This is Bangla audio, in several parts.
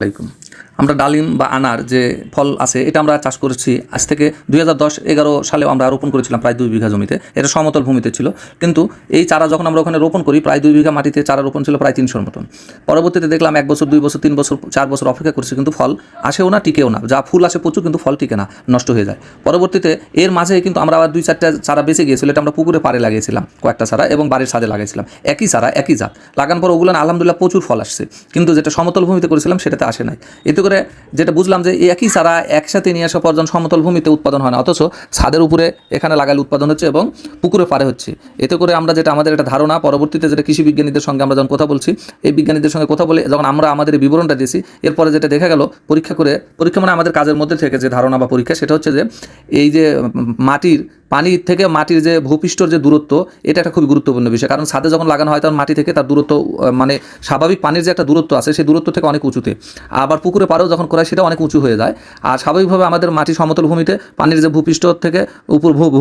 আলাইকুম। আমরা ডালিম বা আনার যে ফল আছে এটা আমরা চাষ করেছি আজ থেকে 2010-11 সালেও আমরা রোপণ করেছিলাম প্রায় 2 বিঘা জমিতে। এটা সমতল ভূমিতে ছিল, কিন্তু এই চারা যখন আমরা ওখানে রোপণ করি প্রায় 2 বিঘা মাটিতে চারা রোপণ ছিল প্রায় 300-র মতন। পরবর্তীতে দেখলাম 1 বছর, 2 বছর, 3 বছর, 4 বছর অপেক্ষা করছি, কিন্তু ফল আসেও না, টিকেও না। যা ফুল আসে প্রচুর, কিন্তু ফল টিকে না, নষ্ট হয়ে যায়। পরবর্তীতে এর মাঝে কিন্তু আমরা আবার 2-4টা চারা বেঁচে গিয়েছিল। এটা আমরা পুকুরে পাড়ে লাগিয়েছিলাম কয়েকটা চারা, এবং বাড়ির ছাদে লাগিয়েছিলাম একই চারা একই জাত। লাগানোর পর ওগুলো আলহামদুলিল্লাহ প্রচুর ফল আসছে, কিন্তু যেটা সমতল ভূমিতে করেছিলাম সেটাতে আসে নাই। এতে করে যেটা বুঝলাম যে একই চারা একসাথে নিয়ে আসা পর্যন্ত সমতল ভূমিতে উৎপাদন হয় না, অথচ ছাদের উপরে এখানে লাগালে উৎপাদন হচ্ছে এবং পুকুরে পারে হচ্ছে। এতে করে আমরা যেটা আমাদের একটা ধারণা, পরবর্তীতে যেটা কৃষি বিজ্ঞানীদের সঙ্গে আমরা যখন কথা বলছি, এই বিজ্ঞানীদের সঙ্গে কথা বলে যখন আমরা আমাদের এই বিবরণটা দিয়েছি, এরপরে যেটা দেখা গেল পরীক্ষা মানে আমাদের কাজের মধ্যে থেকে যে ধারণা বা পরীক্ষা, সেটা হচ্ছে যে এই যে পানি থেকে মাটির যে ভূপৃষ্ঠর যে দূরত্ব, এটা একটা খুবই গুরুত্বপূর্ণ বিষয়। কারণ ছাদে যখন লাগানো হয় তখন মাটি থেকে তার দূরত্ব, মানে স্বাভাবিক পানির যে একটা দূরত্ব আছে সেই দূরত্ব থেকে অনেক উঁচুতে। আবার পুকুরে পাড়েও যখন করা হয় সেটা অনেক উঁচু হয়ে যায়। আর স্বাভাবিকভাবে আমাদের মাটি সমতল ভূমিতে পানির যে ভূপৃষ্ঠ থেকে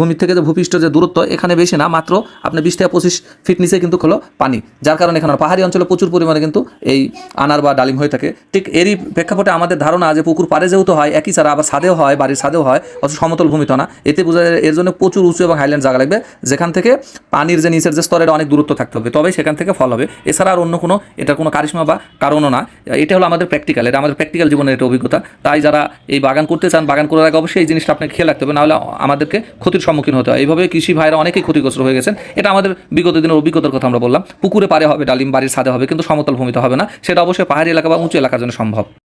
ভূমির থেকে যে ভূপৃষ্ঠ যে দূরত্ব, এখানে বেশি না, মাত্র আপনি 20-25 ফিট নিচে কিন্তু হলো পানি। যার কারণে এখানে পাহাড়ি অঞ্চলে প্রচুর পরিমাণে কিন্তু এই আনার বা ডালিম হয়ে থাকে। ঠিক এরই প্রেক্ষাপটে আমাদের ধারণা যে পুকুর পাড়ে যেহেতু হয় একই চারা, আবার ছাদেও হয়, বাড়ির ছাদেও হয়, অথচ সমতল ভূমিতে না। এতে বোঝা যায় এর জন্য প্রচুর উঁচু এবং হাইল্যান্ড জায়গা লাগবে, যেখান থেকে পানির যে নিচের যে স্তরের অনেক দূরত্ব থাকতে হবে, তবেই সেখান থেকে ফল হবে। এছাড়া আর অন্য কোনো এটার কোনো কারিশমা বা কারণও না। এটা হলো আমাদের প্র্যাকটিক্যাল, এটা আমাদের প্র্যাকটিক্যাল জীবনের একটা অভিজ্ঞতা। তাই যারা এই বাগান করতে চান, বাগান করার আগে অবশ্যই এই জিনিসটা আপনাকে খেয়াল রাখতে হবে, নাহলে আমাদেরকে ক্ষতির সম্মুখীন হতে হয়। এইভাবে কৃষি ভাইরা অনেকেই ক্ষতিগ্রস্ত হয়ে গেছেন। এটা আমাদের বিগত দিনের অভিজ্ঞতার কথা আমরা বললাম। পুকুরে পারে হবে ডালিম, বাড়ির ছাদে হবে, কিন্তু সমতল ভূমিতে হবে না। সেটা অবশ্যই পাহাড়ি এলাকা বা উঁচু এলাকার জন্য সম্ভব।